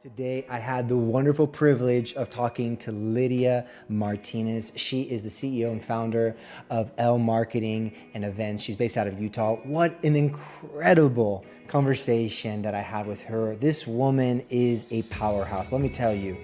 Today, I had the wonderful privilege of talking to Lydia Martinez. She is the CEO and founder of Elle Marketing and Events. She's based out of Utah. What an incredible conversation that I had with her. This woman is a powerhouse. Let me tell you,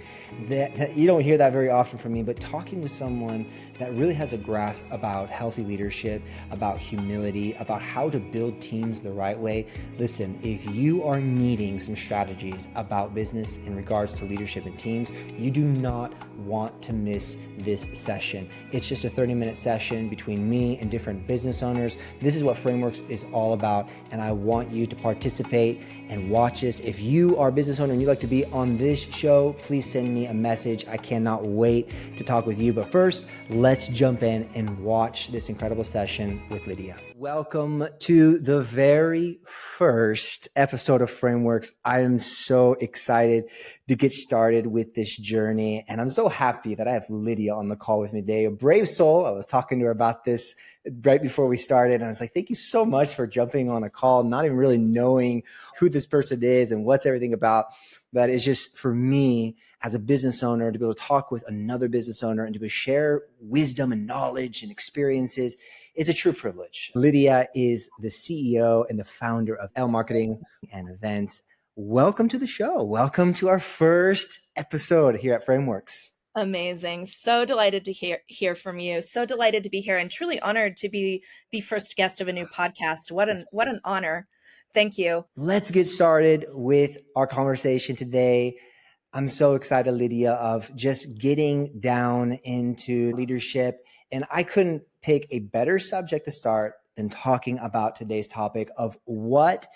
that you don't hear that very often from me, but talking with someone that really has a grasp about healthy leadership, about humility, about how to build teams the right way. Listen, if you are needing some strategies about business in regards to leadership and teams, you do not want to miss this session. It's just a 30-minute session between me and different business owners. This is what Frameworks is all about, and I want you to participate and watch this. If you are a business owner and you'd like to be on this show, please send me a message. I cannot wait to talk with you. But first, let's jump in and watch this incredible session with Lydia. Welcome to the very first episode of Frameworks. I am so excited to get started with this journey. And I'm so happy that I have Lydia on the call with me today, a brave soul. I was talking to her about this right before we started. And I was like, thank you so much for jumping on a call, not even really knowing who this person is and what's everything about. But it's just for me as a business owner to be able to talk with another business owner and to be able to share wisdom and knowledge and experiences. It's a true privilege. Lydia is the CEO and the founder of Elle Marketing and Events. Welcome to the show. Welcome to our first episode here at Frameworks. Amazing. So delighted to hear from you. So delighted to be here and truly honored to be the first guest of a new podcast. What an honor. Thank you. Let's get started with our conversation today. I'm so excited, Lydia, of just getting down into leadership. And I couldn't pick a better subject to start than talking about today's topic of what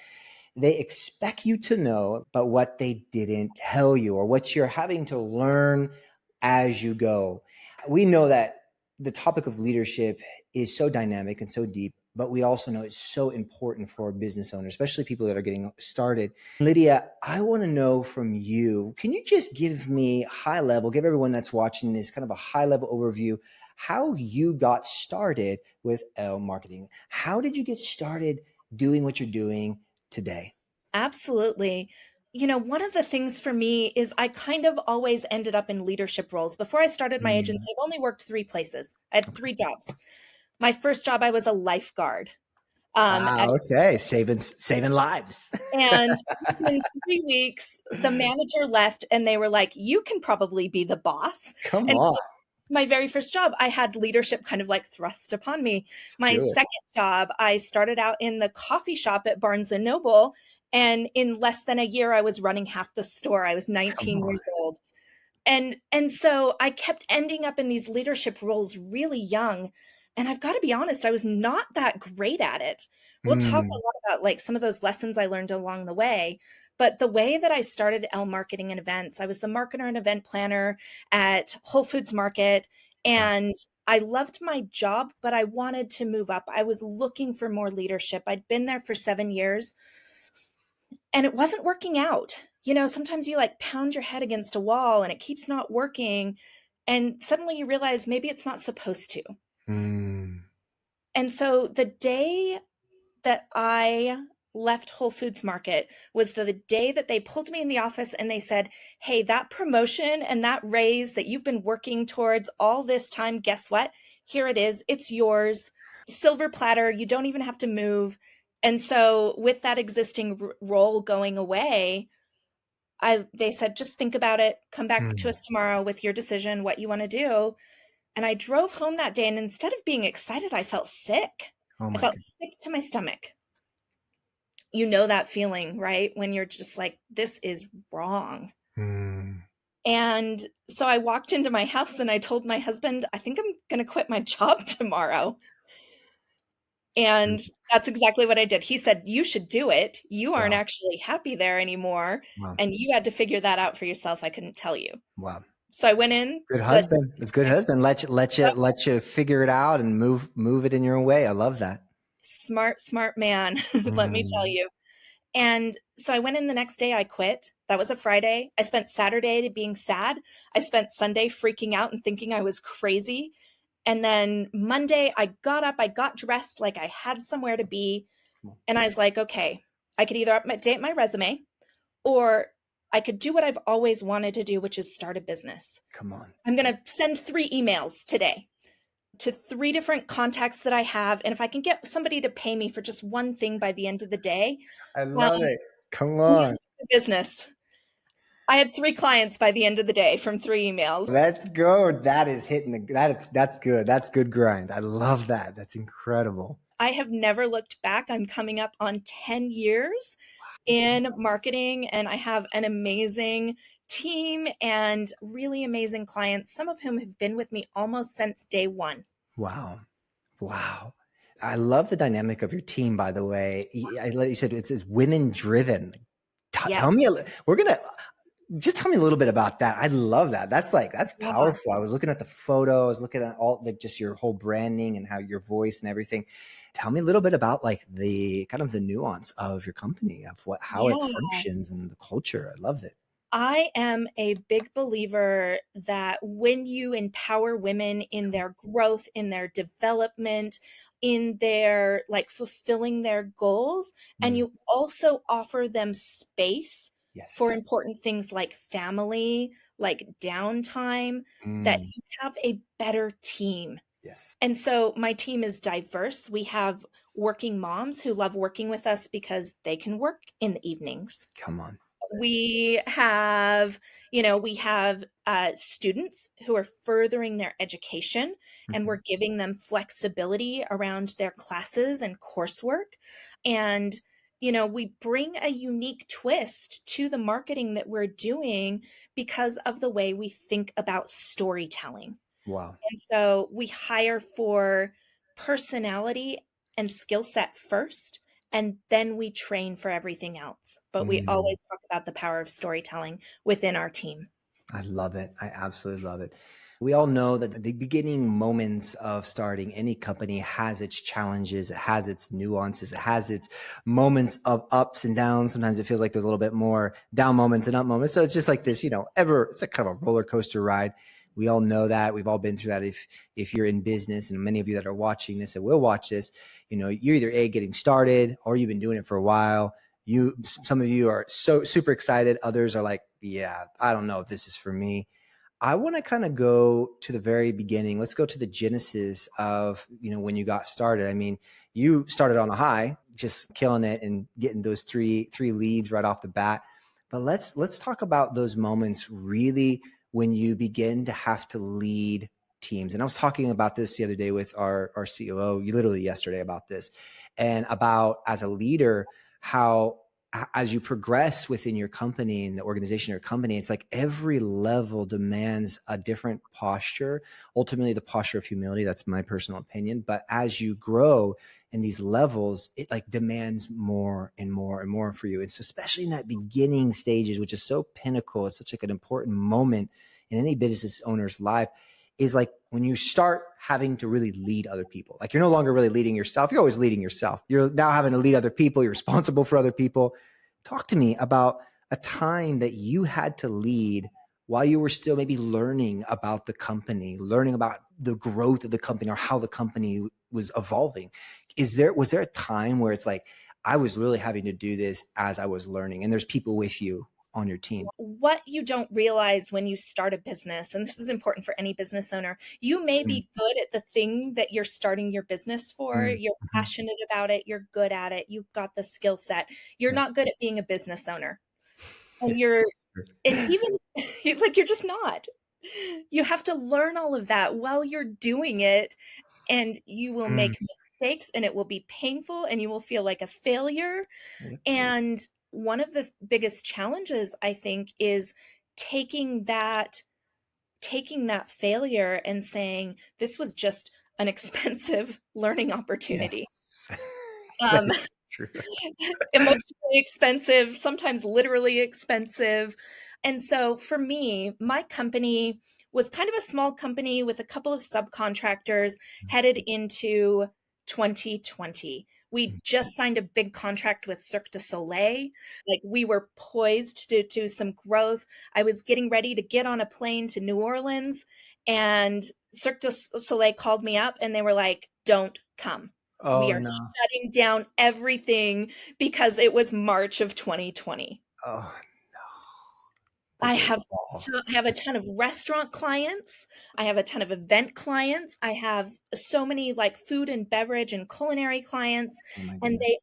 they expect you to know, but what they didn't tell you, or what you're having to learn as you go. We know that the topic of leadership is so dynamic and so deep, but we also know it's so important for business owners, especially people that are getting started. Lydia, I want to know from you, can you just give me high level, give everyone that's watching this kind of a high level overview, how you got started with Elle Marketing? How did you get started doing what you're doing today? Absolutely. You know, one of the things for me is I kind of always ended up in leadership roles. Before I started my agency, I've only worked 3 places. I had 3 jobs. My first job, I was a lifeguard. Okay. Saving lives. And within 3 weeks, the manager left and they were like, you can probably be the boss. Come And so on. my very first job, I had leadership kind of like thrust upon me. My Do it. second job, I started out in the coffee shop at Barnes and Noble. And in less than a year, I was running half the store. I was Come 19 on. years old. And so I kept ending up in these leadership roles really young. And I've got to be honest, I was not that great at it. We'll talk a lot about like some of those lessons I learned along the way. But the way that I started Elle Marketing and Events, I was the marketer and event planner at Whole Foods Market. And I loved my job, but I wanted to move up. I was looking for more leadership. I'd been there for 7 years and it wasn't working out. You know, sometimes you like pound your head against a wall and it keeps not working. And suddenly you realize maybe it's not supposed to. And so the day that I left Whole Foods Market was the day that they pulled me in the office and they said, hey, that promotion and that raise that you've been working towards all this time, guess what? Here it is. It's yours. Silver platter. You don't even have to move. And so with that existing role going away, they said, just think about it. Come back to us tomorrow with your decision, what you want to do. And I drove home that day. And instead of being excited, I felt sick. Oh I my felt God. sick to my stomach. You know that feeling, right? When you're just like, this is wrong. And so I walked into my house and I told my husband, I think I'm going to quit my job tomorrow. And that's exactly what I did. He said, you should do it. You aren't Wow. actually happy there anymore. Wow. And you had to figure that out for yourself. I couldn't tell you. Wow. So I went in. Good husband. It's good husband. Let you figure it out and move it in your own way. I love that. Smart man, let me tell you. And so I went in the next day, I quit. That was a Friday. I spent Saturday being sad. I spent Sunday freaking out and thinking I was crazy. And then Monday, I got up, I got dressed like I had somewhere to be. And I was like, okay, I could either update my resume or I could do what I've always wanted to do, which is start a business. Come on. I'm going to send 3 emails today to 3 different contacts that I have. And if I can get somebody to pay me for just one thing by the end of the day, I um, love it. Come I'm going to on. start a business. I had 3 clients by the end of the day from 3 emails. Let's go. That is hitting that's good. That's good grind. I love that. That's incredible. I have never looked back. I'm coming up on 10 years in Jesus. marketing, and I have an amazing team and really amazing clients, some of whom have been with me almost since day one. Wow. Wow. I love the dynamic of your team, by the way. Like you said, it's women driven. Yeah. Tell me, we're going to just tell me a little bit about that. I love that. That's Yeah. powerful. I was looking at the photo. I was looking at all like just your whole branding and how your voice and everything. Tell me a little bit about like the kind of the nuance of your company, of how it Yeah. functions and the culture. I loved it. I am a big believer that when you empower women in their growth, in their development, in their like fulfilling their goals, and Mm. you also offer them space for Yes. important things like family, like downtime, that Mm. you have a better team. Yes. And so my team is diverse. We have working moms who love working with us because they can work in the evenings. Come on. We have, we have students who are furthering their education, and Mhm. we're giving them flexibility around their classes and coursework. And, we bring a unique twist to the marketing that we're doing because of the way we think about storytelling. Wow. And so we hire for personality and skill set first, and then we train for everything else. But we Mm. always talk about the power of storytelling within our team. I love it. I absolutely love it. We all know that the beginning moments of starting any company has its challenges, it has its nuances, it has its moments of ups and downs. Sometimes it feels like there's a little bit more down moments and up moments. So it's just like this, it's like kind of a roller coaster ride. We all know that. We've all been through that. If you're in business, and many of you that are watching this and will watch this, you're either getting started or you've been doing it for a while. Some of you are so super excited. Others are like, yeah, I don't know if this is for me. I want to kind of go to the very beginning. Let's go to the genesis of, when you got started. I mean, you started on a high, just killing it and getting those three leads right off the bat. But let's talk about those moments really when you begin to have to lead teams. And I was talking about this the other day with our COO, literally yesterday, about this, and about as a leader, how as you progress within your company and the organization of your company, it's like every level demands a different posture, ultimately the posture of humility. That's my personal opinion. But as you grow in these levels, it like demands more and more and more for you. And so especially in that beginning stages, which is so pinnacle, it's such like an important moment in any business owner's life, is like when you start having to really lead other people. Like you're no longer really leading yourself. You're always leading yourself. You're now having to lead other people. You're responsible for other people. Talk to me about a time that you had to lead while you were still maybe learning about the company, learning about the growth of the company or how the company was evolving. Was there a time where it's like, I was really having to do this as I was learning, and there's people with you on your team? What you don't realize when you start a business, and this is important for any business owner, you may Mm, be good at the thing that you're starting your business for. mm, You're mhm. passionate about it. You're good at it. You've got the skill set. You're Yeah. not good at being a business owner. Yeah. And even like you're just not. You have to learn all of that while you're doing it, and you will Mm, make mistakes, and it will be painful, and you will feel like a failure. yeah. And one of the biggest challenges, I think, is taking that taking that failure and saying, "This was just an expensive learning Yes. opportunity." That Um, is true. Emotionally expensive, sometimes literally expensive. And so for me, my company was kind of a small company with a couple of subcontractors headed into 2020. We Mm. just signed a big contract with Cirque du Soleil. Like we were poised to do some growth. I was getting ready to get on a plane to New Orleans, and Cirque du Soleil called me up and they were like, "Don't come. We Oh are no. shutting down everything," because it was March of 2020. Oh, I the have ball. I have a ton of restaurant clients, I have a ton of event clients, I have so many, like, food and beverage and culinary clients, Oh my and goodness.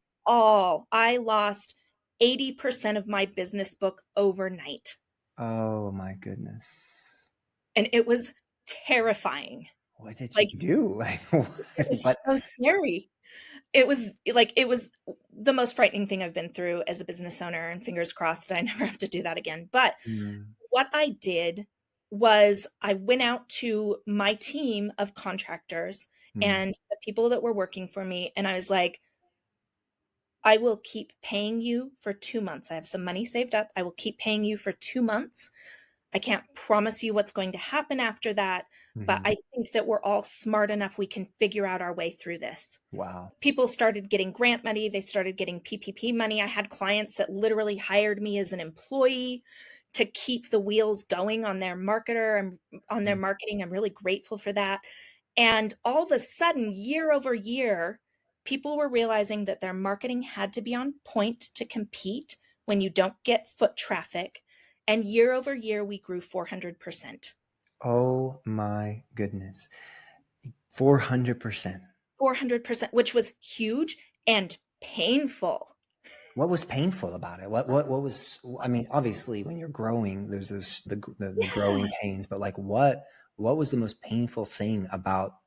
I lost 80% of my business book overnight, Oh my goodness. and it was terrifying. What did you Like, do? Like what? it was What? so scary. It was the most frightening thing I've been through as a business owner, and fingers crossed I never have to do that again, but Mm, what I did was I went out to my team of contractors mm. and the people that were working for me, and I was like, "I will keep paying you for 2 months. I have some money saved up. I will keep paying you for 2 months. I can't promise you what's going to happen after that, but Mhm. I think that we're all smart enough we can figure out our way through this." Wow. People started getting grant money, they started getting PPP money. I had clients that literally hired me as an employee to keep the wheels going on their marketer and on their Mm. marketing. I'm really grateful for that. And all of a sudden, year over year, people were realizing that their marketing had to be on point to compete when you don't get foot traffic. And year over year, we grew 400%. Oh my goodness. 400%. 400%, which was huge and painful. What was painful about it? What was, I mean, obviously when you're growing, there's this, the Yeah. growing pains, but like what was the most painful thing about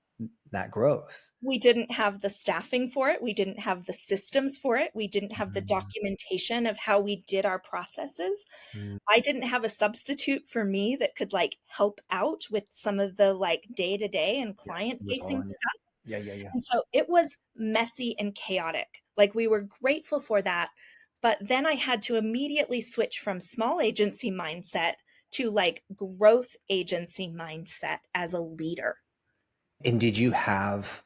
that growth? We didn't have the staffing for it. We didn't have the systems for it. We didn't have the Mm, documentation of how we did our processes. mm. I didn't have a substitute for me that could like help out with some of the like day to day and Yeah, client it was all facing on you. stuff. Yeah, yeah, yeah. And so it was messy and chaotic. Like we were grateful for that. But then I had to immediately switch from small agency mindset to like growth agency mindset as a leader. And did you have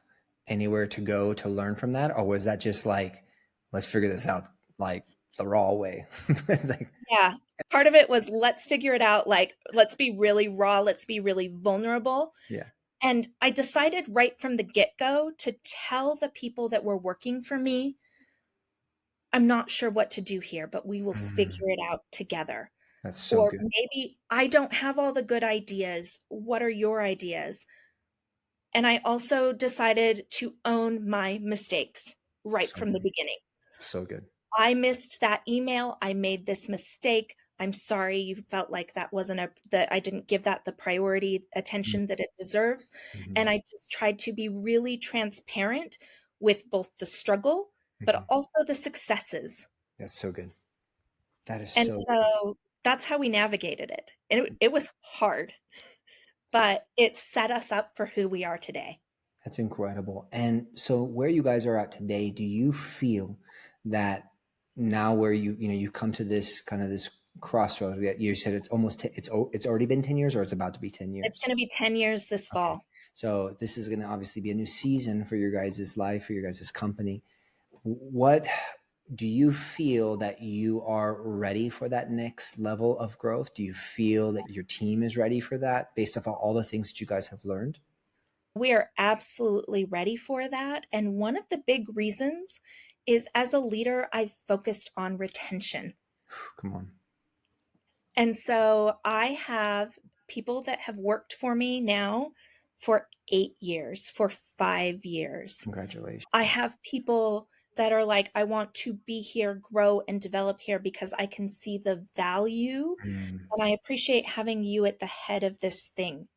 anywhere to go to learn from that? Or was that just like, let's figure this out like the raw way? It's like, Yeah. Part of it was let's figure it out. Like, let's be really raw. Let's be really vulnerable. yeah. And I decided right from the get go to tell the people that were working for me, I'm not sure what to do here, but we will Mm, figure it out together. that's so Or good. maybe I don't have all the good ideas. What are your ideas? And I also decided to own my mistakes right So from the good. beginning. So good. I missed that email. I made this mistake. I'm sorry you felt like that wasn't that I didn't give that the priority attention that it deserves. Mm-hmm. And I just tried to be really transparent with both the struggle, but Hmm. also the successes. That's so good. That is And so good. so that's how we navigated it. And it was hard, but it set us up for who we are today. That's incredible. And so where you guys are at today, do you feel that now where you come to this kind of this crossroad that you said it's almost it's already been 10 years or it's about to be 10 It's years? going to be 10 years this Okay. fall. So this is going to obviously be a new season for your guys' life, for your guys' company. What do you feel that you are ready for that next level of growth? Do you feel that your team is ready for that based off of all the things that you guys have learned? We are absolutely ready for that. And one of the big reasons is as a leader, I've focused on retention. Come on. And so I have people that have worked for me now for 8 years, for 5 years. Congratulations. I have people that are like, I want to be here, grow, and develop here because I can see the value. Mm, And I appreciate having you at the head of this thing.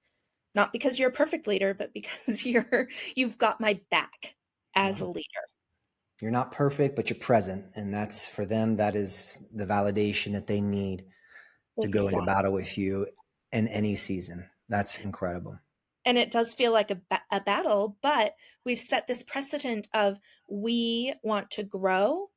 Not because you're a perfect leader, but because you've got my back as a wow. leader. You're not perfect, but you're present. And that's for them, that is the validation that they need to go into Exactly. battle with you in any season. That's incredible. And it does feel like a battle, but we've set this precedent of we want to grow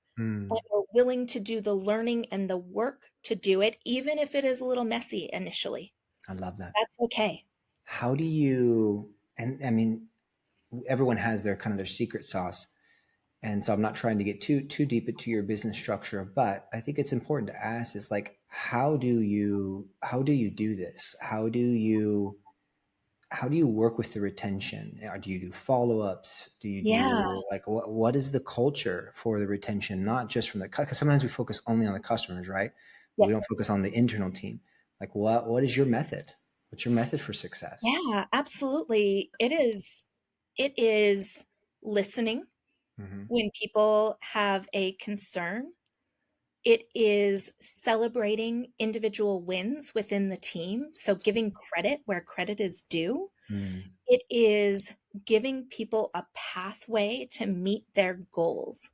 and Mm, we're willing to do the learning and the work to do it, even if it is a little messy initially. I love that. That's okay. How do you, and I mean, everyone has their kind of their secret sauce. And so I'm not trying to get too deep into your business structure, but I think it's important to ask is like, how do you do this? How do you work with the retention? Or do you do follow-ups? Do you Yeah. do like what is the culture for the retention? Not just from because sometimes we focus only on the customers, right? But we Yep. don't focus on the internal team. Like what is your method? What's your method for success? Yeah, absolutely. It is listening Hmm. when people have a concern. It is celebrating individual wins within the team, so giving credit where credit is due. Mm. It is giving people a pathway to meet their goals.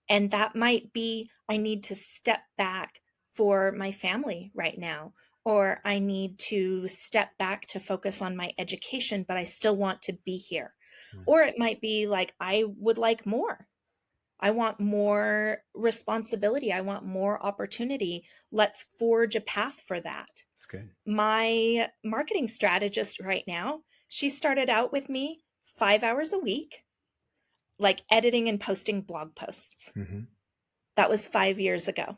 And that might be, I need to step back for my family right now, or I need to step back to focus on my education, but I still want to be here. Mm. Or it might be like, I would like more. I want more responsibility. I want more opportunity. Let's forge a path for that. That's good. My marketing strategist right now, she started out with me 5 hours a week, like editing and posting blog posts. Hmm. That was 5 years ago.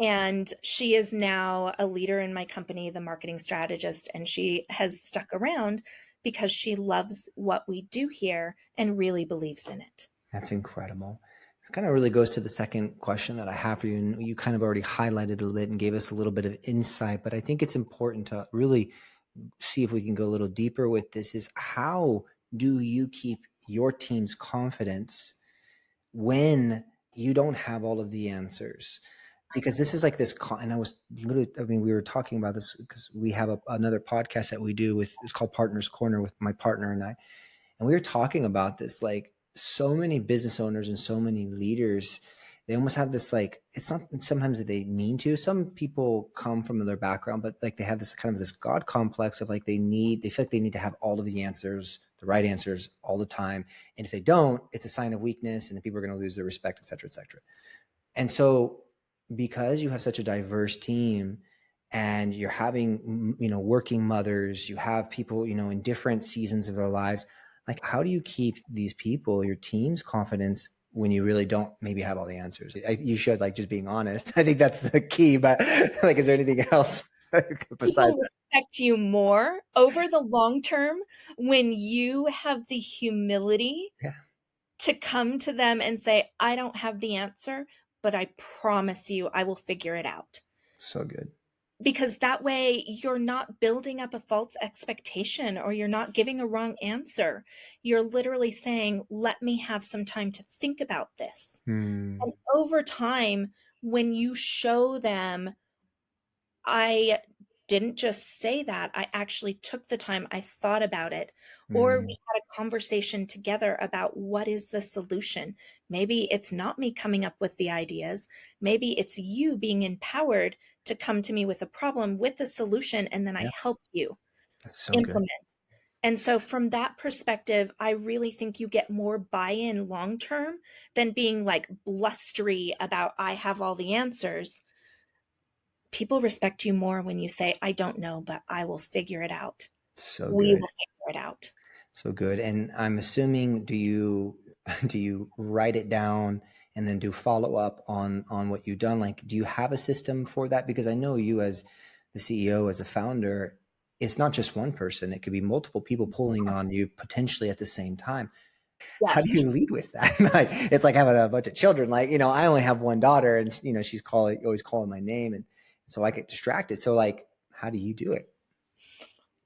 And she is now a leader in my company, the marketing strategist, and she has stuck around because she loves what we do here and really believes in it. That's incredible. It kind of really goes to the second question that I have for you. And you kind of already highlighted a little bit and gave us a little bit of insight, but I think it's important to really see if we can go a little deeper with this is how do you keep your team's confidence when you don't have all of the answers? Because this is like this, and I was literally, I mean, we were talking about this because we have another podcast that we do with, it's called Partners Corner with my partner and I. And we were talking about this, like so many business owners and so many leaders, they almost have this, like, it's not sometimes that they mean to. Some people come from their background, but like they have this kind of this God complex of like they feel like they need to have all of the answers, the right answers all the time. And if they don't, it's a sign of weakness and the people are going to lose their respect, et cetera, et cetera. And so because you have such a diverse team and you're having, working mothers, you have people, in different seasons of their lives, like how do you keep these people, your team's confidence when you really don't maybe have all the answers? You should, like, just being honest. I think that's the key, but like, is there anything else besides People that? respect you more over the long term when you have the humility Yeah. to come to them and say, I don't have the answer, but I promise you I will figure it out. So good. Because that way you're not building up a false expectation or you're not giving a wrong answer. You're literally saying, let me have some time to think about this. Hmm. And over time, when you show them, I didn't just say that, I actually took the time, I thought about it, or we Hmm. had a conversation together about what is the solution. Maybe it's not me coming up with the ideas. Maybe it's you being empowered to come to me with a problem, with a solution, and then I Yeah. help you That's so good. implement. And so from that perspective, I really think you get more buy-in long term than being like blustery about I have all the answers. People respect you more when you say, I don't know, but I will figure it out. So We good. will figure it out. So good. And I'm assuming, do you do you write it down and then do follow up on what you've done? Like, do you have a system for that? Because I know you as the CEO, as a founder, it's not just one person. It could be multiple people pulling on you potentially at the same time. How do Yes. you lead with that? Like, it's like having a bunch of children. Like, I only have one daughter and she's always calling my name. And so I get distracted. So like, how do you do it?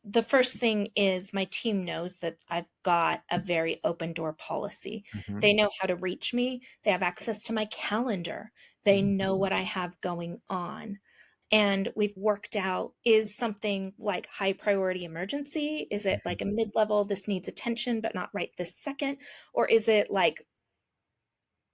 The first thing is my team knows that I've got a very open door policy. Hmm. They know how to reach me. They have access to my calendar. They know what I have going on. And we've worked out, is something like high priority emergency? Is it like a mid level, this needs attention, but not right this second? Or is it like,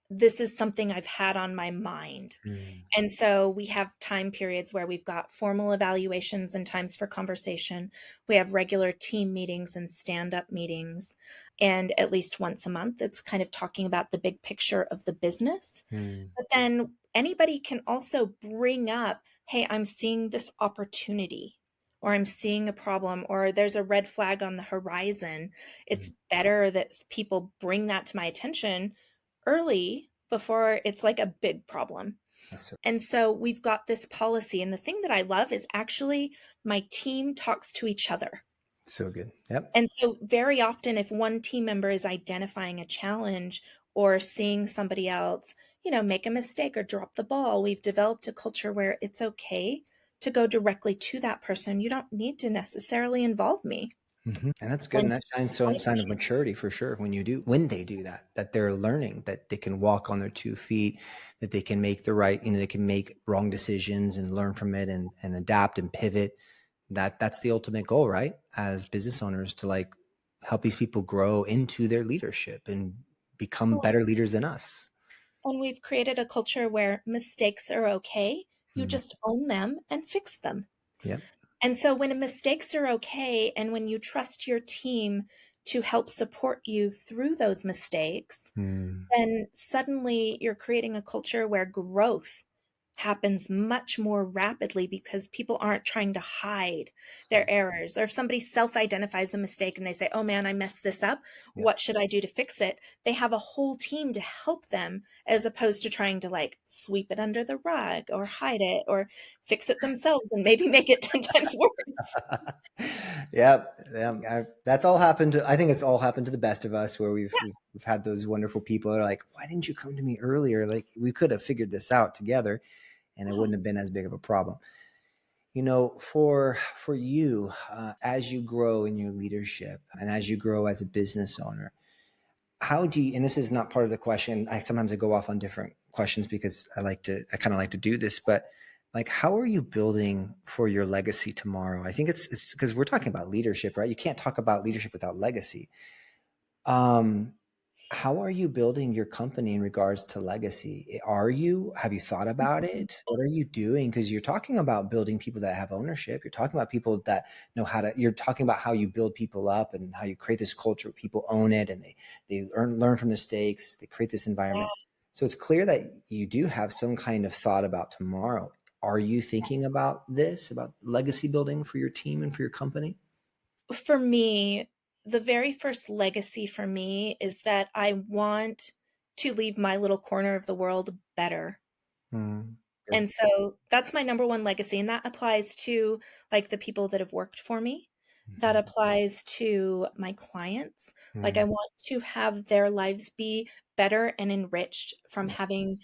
this is something I've had on my mind? Mm. And so we have time periods where we've got formal evaluations and times for conversation. We have regular team meetings and stand-up meetings. And at least once a month, it's kind of talking about the big picture of the business. Mm. But then anybody can also bring up, hey, I'm seeing this opportunity, or I'm seeing a problem, or there's a red flag on the horizon. It's Mm. better that people bring that to my attention early before it's like a big problem. That's so, And so we've got this policy. And the thing that I love is actually my team talks to each other. so good. Yep. And so very often, if one team member is identifying a challenge or seeing somebody else, make a mistake or drop the ball, we've developed a culture where it's okay to go directly to that person. You don't need to necessarily involve me. And that's good. And And that shines I so sign of appreciate maturity for sure when they do that, that they're learning that they can walk on their 2 feet, that they can make the right, they can make wrong decisions and learn from it and adapt and pivot. That's the ultimate goal, right? As business owners, to like help these people grow into their leadership and become it. better leaders than us. And we've created a culture where mistakes are okay. You Mm. just own them and fix them. Yep. And so when mistakes are okay, and when you trust your team to help support you through those mistakes, Mm. then suddenly you're creating a culture where growth happens much more rapidly because people aren't trying to hide their errors. Or if somebody self-identifies a mistake and they say, oh man, I messed this up, Yep. what should I do to fix it? They have a whole team to help them, as opposed to trying to like sweep it under the rug or hide it or fix it themselves and maybe make it 10 times worse. Yep. That's all happened to, I think it's all happened to the best of us, where we've had those wonderful people that are like, why didn't you come to me earlier? Like, we could have figured this out together and it wouldn't have been as big of a problem. For you, as you grow in your leadership and as you grow as a business owner, how do you, and this is not part of the question, sometimes I go off on different questions because I kind of like to do this, but like, how are you building for your legacy tomorrow? I think it's because we're talking about leadership, right? You can't talk about leadership without legacy. Um, how are you building your company in regards to legacy? Have you thought about it? What are you doing? Because you're talking about building people that have ownership. You're talking about people that know you're talking about how you build people up and how you create this culture where people own it and they learn from mistakes. They create this environment. So it's clear that you do have some kind of thought about tomorrow. Are you thinking about legacy building for your team and for your company? For me, the very first legacy for me is that I want to leave my little corner of the world better. Mm, good. And so that's my number one legacy, and that applies to, like, the people that have worked for me. That Mhm. applies to my clients. Like, I Mm, want to have their lives be better and enriched from having yes.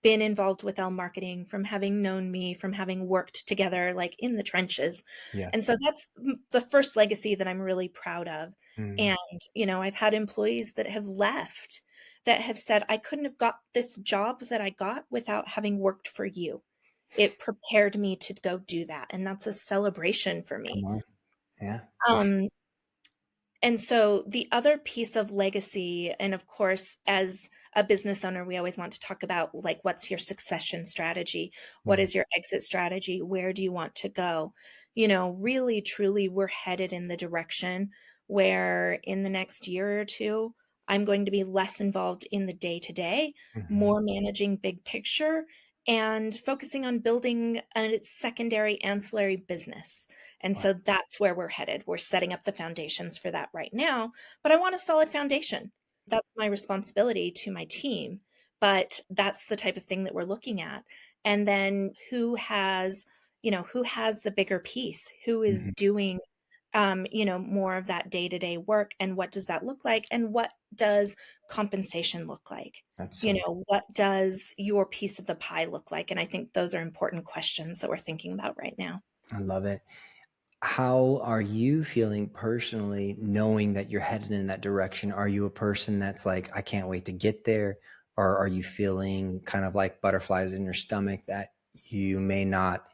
been involved with Elle Marketing, from having known me, from having worked together, like, in the trenches. Yeah. And so that's the first legacy that I'm really proud of. Mm, And, I've had employees that have left that have said, I couldn't have got this job that I got without having worked for you. It prepared me to go do that. And that's a celebration for come me. on. Yeah. Um, and so the other piece of legacy, and of course, as a business owner, we always want to talk about, like, what's your succession strategy? What Mm, is your exit strategy? Where do you want to go? Really, truly, we're headed in the direction where in the next year or two, I'm going to be less involved in the day to day, mhm. more managing big picture, and focusing on building a secondary ancillary business. And Wow. so that's where we're headed. We're setting up the foundations for that right now, but I want a solid foundation. That's my responsibility to my team, but that's the type of thing that we're looking at. And then who has the bigger piece? Who is Mhm. doing more of that day-to-day work, and what does that look like? And what does compensation look like? That's so What does your piece of the pie look like? And I think those are important questions that we're thinking about right now. I love it. How are you feeling personally knowing that you're headed in that direction? Are you a person that's like, I can't wait to get there? Or are you feeling kind of like butterflies in your stomach that you may not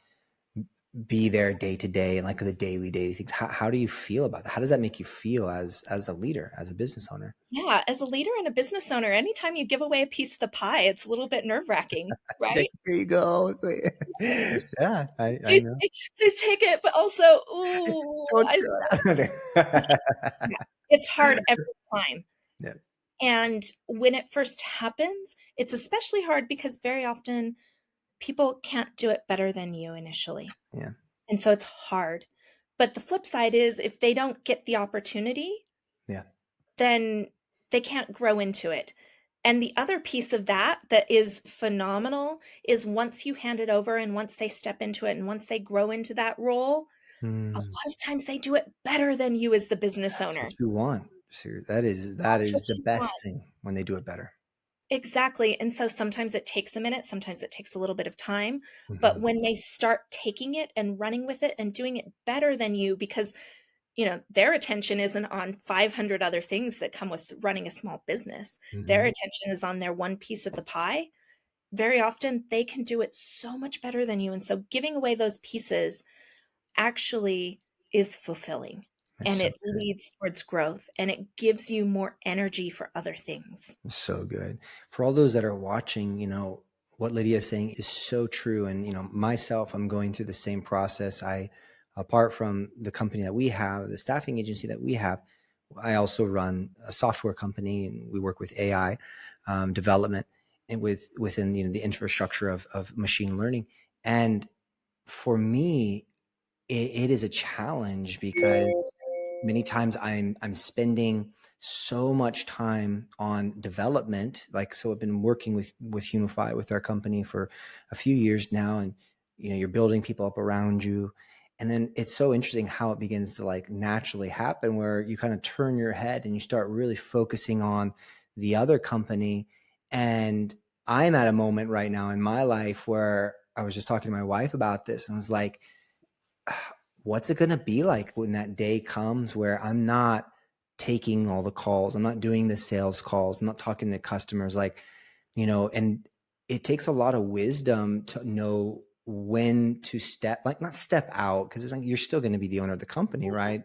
be there day to day and like the daily things? How do you feel about that? How does that make you feel as a leader, as a business owner? Yeah, as a leader and a business owner, anytime you give away a piece of the pie, it's a little bit nerve-wracking, Like, right? here you go. Yeah, I Please, know. please take it, but also, ooh, Don't I screw it. yeah, it's hard every time. Yeah, And when it first happens, it's especially hard because very often people can't do it better than you initially. yeah, And so it's hard. But the flip side is if they don't get the opportunity, yeah. then they can't grow into it. And the other piece of that is phenomenal is once you hand it over and once they step into it and once they grow into that role, a Mm. lot of times they do it better than you as the business That's what owner. you want. That is That's what the you want. best thing when they do it better. Exactly, and so sometimes it takes a minute, sometimes it takes a little bit of time, but Hmm. when they start taking it and running with it and doing it better than you because, their attention isn't on 500 other things that come with running a small business. Their Hmm. attention is on their one piece of the pie. Very often, they can do it so much better than you, and so giving away those pieces actually is fulfilling, That's and so it good. leads towards growth, and it gives you more energy for other things. So good. For all those that are watching, what Lydia is saying is so true. And, myself, I'm going through the same process. Apart from the company that we have, the staffing agency that we have, I also run a software company and we work with AI development and within, the infrastructure of machine learning. And for me, it is a challenge because many times I'm spending so much time on development. Like, so I've been working with Unify, with our company, for a few years now, and you're building people up around you, and then it's so interesting how it begins to like naturally happen, where you kind of turn your head and you start really focusing on the other company. And I'm at a moment right now in my life where I was just talking to my wife about this, and I was like, what's it going to be like when that day comes where I'm not taking all the calls, I'm not doing the sales calls, I'm not talking to customers, like, and it takes a lot of wisdom to know when to step, like, not step out, because it's like you're still going to be the owner of the company, right?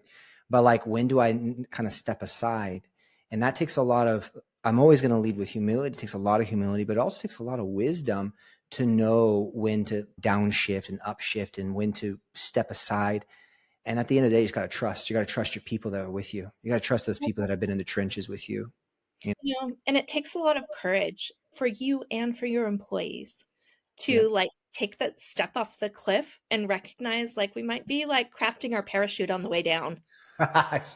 But like, when do I kind of step aside? And that takes a lot of, I'm always going to lead with humility. It takes a lot of humility, but it also takes a lot of wisdom to know when to downshift and upshift and when to step aside. And at the end of the day, you just got to trust. You got to trust your people that are with you. You got to trust those people that have been in the trenches with you. And it takes a lot of courage for you and for your employees Yeah. to like take that step off the cliff and recognize like we might be like crafting our parachute on the way down.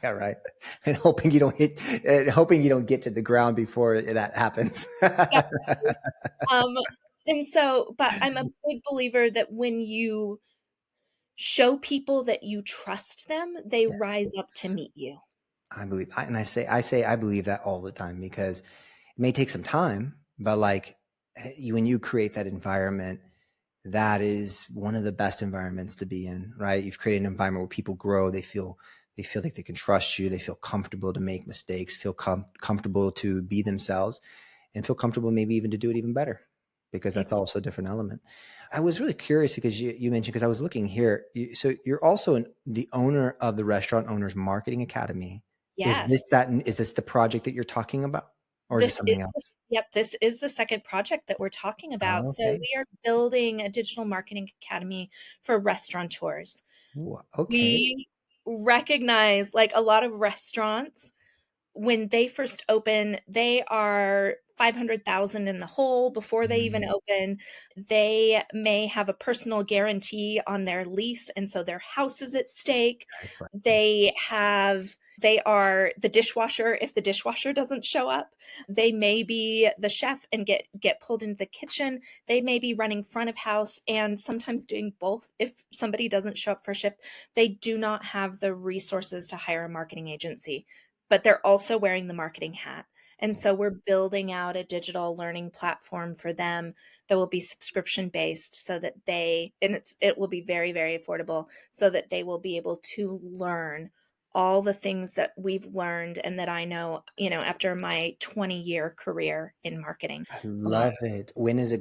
Yeah, right. And hoping you don't get to the ground before that happens. Definitely. Um, and so, but I'm a big believer that when you show people that you trust them, they rise up to Yes. meet you. I believe, and I believe that all the time, because it may take some time, but like, when you create that environment, that is one of the best environments to be in, right? You've created an environment where people grow. They feel like they can trust you. They feel comfortable to make mistakes, feel comfortable to be themselves, and feel comfortable maybe even to do it even better, because that's Ex- also a different element. I was really curious because you mentioned, because I was looking here. So you're also the owner of the Restaurant Owners Marketing Academy. yes. Is this the project that you're talking about, or is it This is something else? yep, this is the second project that we're talking about. Oh, So okay. we are building a digital marketing academy for restaurateurs. Okay. We recognize like a lot of restaurants when they first open, they are 500,000 in the hole before they even Mm, open. They may have a personal guarantee on their lease, and so their house is at stake. that's right. They are the dishwasher if the dishwasher doesn't show up. They may be the chef and get pulled into the kitchen. They may be running front of house and sometimes doing both if somebody doesn't show up for shift. They do not have the resources to hire a marketing agency, but they're also wearing the marketing hat. And so we're building out a digital learning platform for them that will be subscription based so that it will be very, very affordable so that they will be able to learn all the things that we've learned and that I know, after my 20-year career in marketing. I love it. When is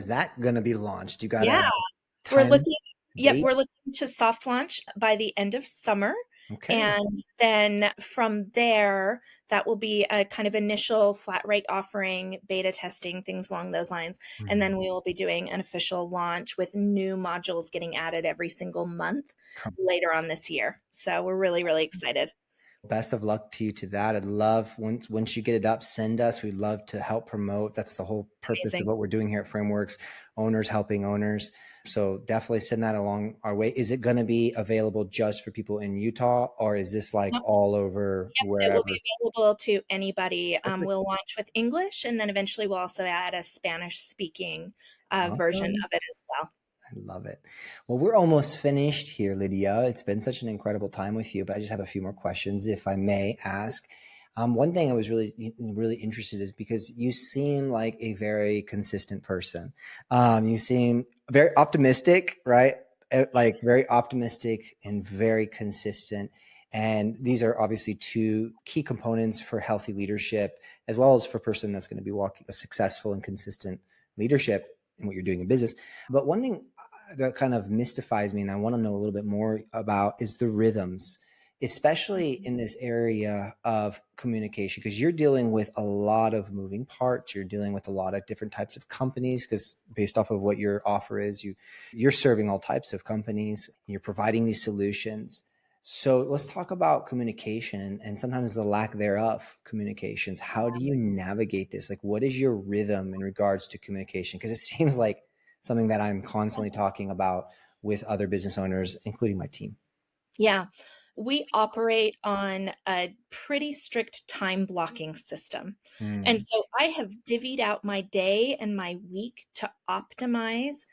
that gonna be launched? You got Yeah, a we're time, looking yep, date? we're looking to soft launch by the end of summer. Okay. And then from there, that will be a kind of initial flat rate offering, beta testing, things along those lines. And Mhm. then we will be doing an official launch with new modules getting added every single month later on this year. So we're really, really excited. Best of luck to you to that. I'd love, once you get it up, send us. We'd love to help promote. That's the whole purpose of Amazing. what we're doing here at Frameworks, owners helping owners. So definitely send that along our way. Is it going to be available just for people in Utah, or is this like all over Yep, it will wherever? be available to anybody. Perfect. We'll launch with English, and then eventually we'll also add a Spanish speaking version Awesome. of it as well. I love it. Well, we're almost finished here, Lydia. It's been such an incredible time with you, but I just have a few more questions, if I may ask. One thing I was really interested is because you seem like a very consistent person. You seem very optimistic, right? Like very optimistic and very consistent. And these are obviously two key components for healthy leadership, as well as for a person that's going to be walking a successful and consistent leadership in what you're doing in business. But one thing that kind of mystifies me and I want to know a little bit more about is the rhythms, especially in this area of communication, because you're dealing with a lot of moving parts. You're dealing with a lot of different types of companies, because based off of what your offer is, you're serving all types of companies. You're providing these solutions. So let's talk about communication and sometimes the lack thereof communications. How do you navigate this? Like, what is your rhythm in regards to communication? Because it seems like something that I'm constantly talking about with other business owners, including my team. Yeah. We operate on a pretty strict time blocking system. And Mm, so I have divvied out my day and my week to optimize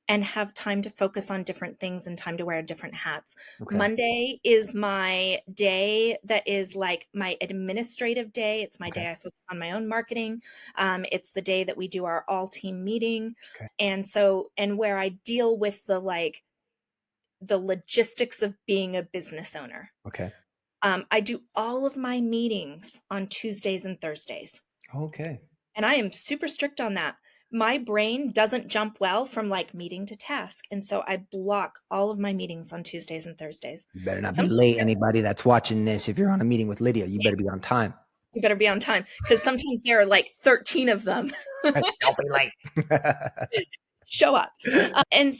and have time to focus on different things and time to wear different hats. okay. Monday is my day that is like my administrative day. It's my Okay. day I focus on my own marketing. It's the day that we do our all team meeting. Okay. And where I deal with the logistics of being a business owner. Okay. I do all of my meetings on Tuesdays and Thursdays, Okay. and I am super strict on that. My brain doesn't jump well from like meeting to task, and so I block all of my meetings on Tuesdays and Thursdays. You better not be Sometimes late. Anybody that's watching this, if you're on a meeting with Lydia, you better be on time. you better be on time because sometimes there are like 13 of them. Don't be late. Show up. And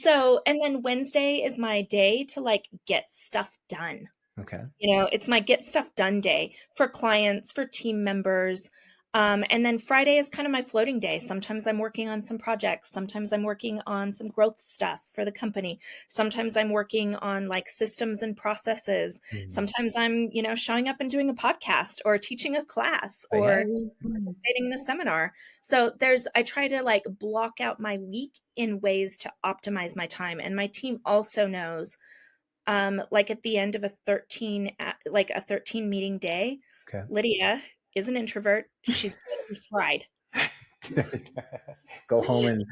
then Wednesday is my day to like get stuff done. Okay. It's my get stuff done day for clients, for team members. And then Friday is kind of my floating day. Sometimes I'm working on some projects. Sometimes I'm working on some growth stuff for the company. Sometimes I'm working on like systems and processes. Mm. Sometimes I'm, showing up and doing a podcast or teaching a class Oh, yeah. or participating in a seminar. So I try to like block out my week in ways to optimize my time. And my team also knows like at the end of a 13 meeting day, Okay. Lydia is an introvert. She's gonna be fried. Go home and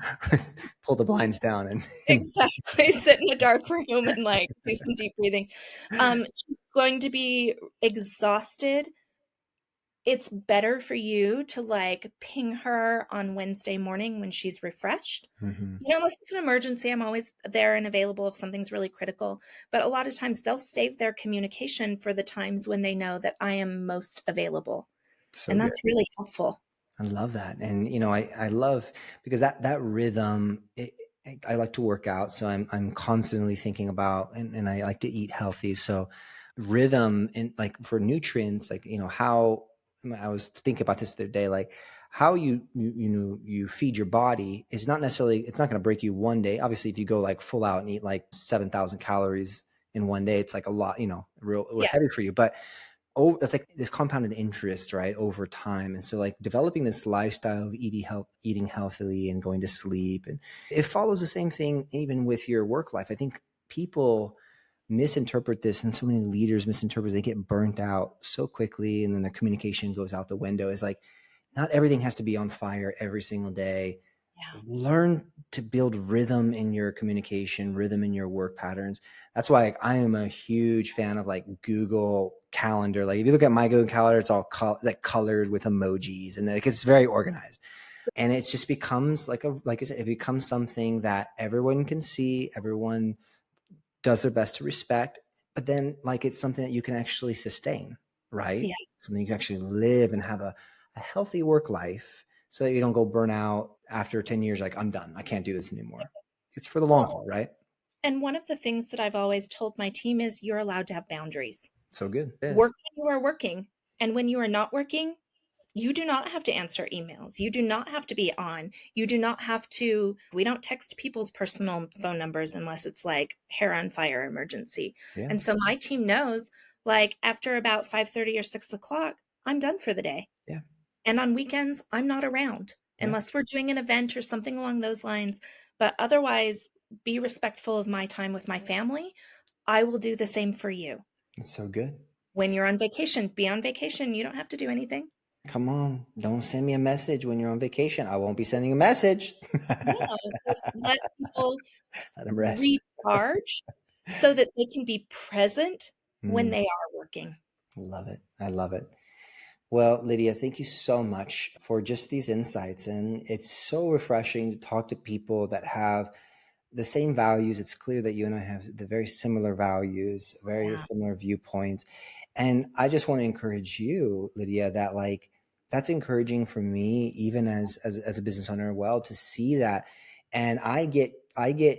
pull the blinds down and Exactly. Sit in a dark room and like do some deep breathing. She's going to be exhausted. It's better for you to like ping her on Wednesday morning when she's refreshed. Mhm. Unless it's an emergency, I'm always there and available if something's really critical. But a lot of times they'll save their communication for the times when they know that I am most available. So And good. that's really helpful. I love that. And I love because that rhythm I like to work out, so I'm constantly thinking about and I like to eat healthy. So rhythm and like for nutrients, like how I was thinking about this the other day, like how you feed your body is not necessarily, it's not going to break you one day. Obviously, if you go like full out and eat like 7,000 calories in one day, it's like a lot, real Yeah. heavy for you. But that's like this compounded interest, right, over time. And so like developing this lifestyle of eating healthily and going to sleep, and it follows the same thing even with your work life. I think people misinterpret this, and so many leaders misinterpret, they get burnt out so quickly and then their communication goes out the window. It's like not everything has to be on fire every single day. Yeah. Learn to build rhythm in your communication, rhythm in your work patterns. That's why like, I am a huge fan of like Google Calendar. Like if you look at my Google Calendar, it's all like colored with emojis and like it's very organized. And it just becomes like I said, it becomes something that everyone can see, everyone does their best to respect, but then like it's something that you can actually sustain, right? Yes. Something you can actually live and have a healthy work life so that you don't go burn out after 10 years, like I'm done. I can't do this anymore. It's for the long Well, haul, right? and one of the things that I've always told my team is you're allowed to have boundaries. So good. It is. Work when you are working. And when you are not working, you do not have to answer emails. You do not have to be on. You do not have to, we don't text people's personal phone numbers unless it's like hair on fire emergency. Yeah. And so my team knows like after about 5:30 or 6 o'clock, I'm done for the day. Yeah. And on weekends, I'm not around Yeah. unless we're doing an event or something along those lines. But otherwise, be respectful of my time with my family. I will do the same for you. It's so good. When you're on vacation, be on vacation. You don't have to do anything. Come on, don't send me a message when you're on vacation. I won't be sending a message. Yeah, let people Let them rest. recharge so that they can be present when Mm, they are working. love it. I love it. Well, Lydia, thank you so much for just these insights. And it's so refreshing to talk to people that have the same values. It's clear that you and I have the very similar values, very Yeah. similar viewpoints. And I just want to encourage you, Lydia, that like that's encouraging for me, even as a business owner, well, to see that. And I get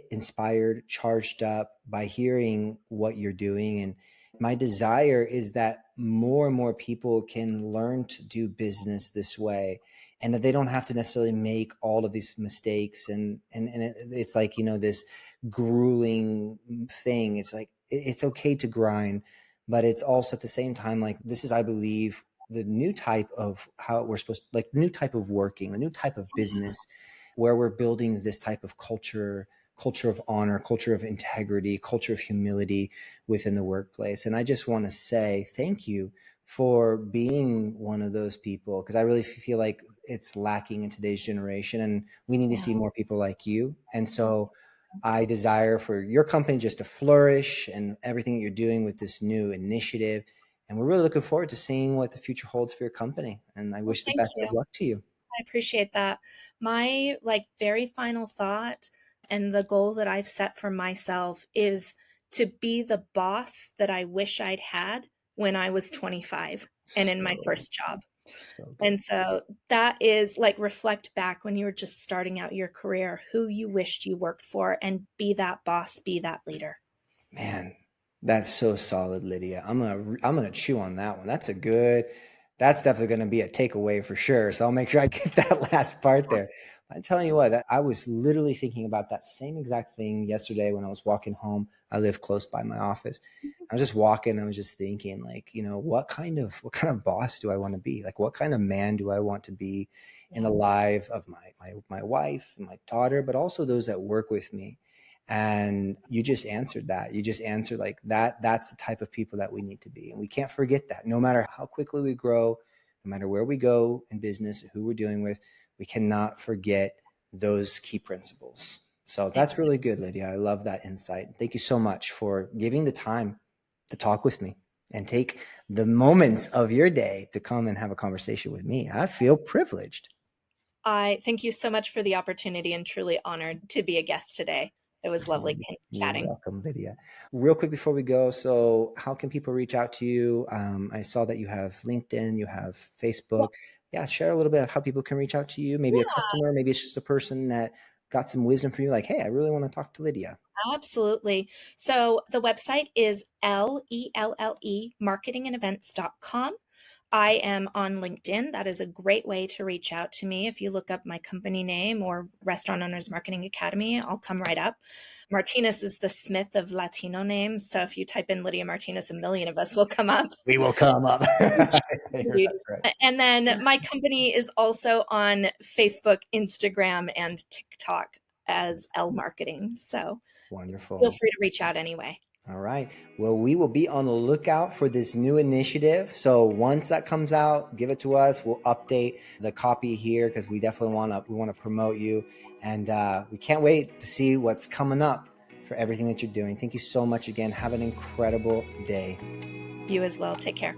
inspired, charged up by hearing what you're doing. And my desire is that more and more people can learn to do business this way, and that they don't have to necessarily make all of these mistakes. It's like, this grueling thing. It's like, it's okay to grind, but it's also at the same time, like, this is, I believe, the new type of how we're supposed to, like, new type of working, the new type of business, where we're building this type of culture of honor, culture of integrity, culture of humility within the workplace. And I just want to say thank you for being one of those people, because I really feel like it's lacking in today's generation, and we need to Yeah. see more people like you. And so I desire for your company just to flourish and everything that you're doing with this new initiative. And we're really looking forward to seeing what the future holds for your company. And I Well, wish the thank best you. of luck to you. I appreciate that. My like very final thought and the goal that I've set for myself is to be the boss that I wish I'd had when I was 25 and in my So, first job. so good. And so that is like reflect back when you were just starting out your career, who you wished you worked for, and be that boss, be that leader. Man, that's so solid, Lydia. I'm gonna chew on that one. That's definitely gonna be a takeaway for sure. So I'll make sure I get that last part there. I'm telling you what, I was literally thinking about that same exact thing yesterday when I was walking home. I live close by my office. I was just walking. I was just thinking, like, what kind of boss do I want to be? Like, what kind of man do I want to be in Yeah. the life of my wife and my daughter, but also those that work with me? And you just answered that. You just answered like that. That's the type of people that we need to be. And we can't forget that no matter how quickly we grow, no matter where we go in business, who we're dealing with, we cannot forget those key principles. So that's Exactly. really good, Lydia. I love that insight. Thank you so much for giving the time to talk with me and take the moments of your day to come and have a conversation with me. I feel privileged. I thank you so much for the opportunity and truly honored to be a guest today. It was lovely You're chatting. welcome, Lydia. Real quick before we go, so how can people reach out to you? I saw that you have LinkedIn, you have Yeah. Facebook. Yeah, share a little bit of how people can reach out to you. Maybe a customer, maybe it's just a person that got some wisdom from you, like, hey, I really want to talk to Lydia. Absolutely. So the website is marketingandevents.com. I am on LinkedIn. That is a great way to reach out to me. If you look up my company name or Restaurant Owners Marketing Academy, I'll come right up. Martinez is the Smith of Latino names. So if you type in Lydia Martinez, a million of us will come up. We will come up. That's Indeed. right. And then my company is also on Facebook, Instagram, and TikTok as Elle Marketing. So feel Wonderful. free to reach out anyway. All right. Well, we will be on the lookout for this new initiative. So once that comes out, give it to us. We'll update the copy here because we definitely want to promote you, and we can't wait to see what's coming up for everything that you're doing. Thank you so much again. Have an incredible day. You as well. Take care.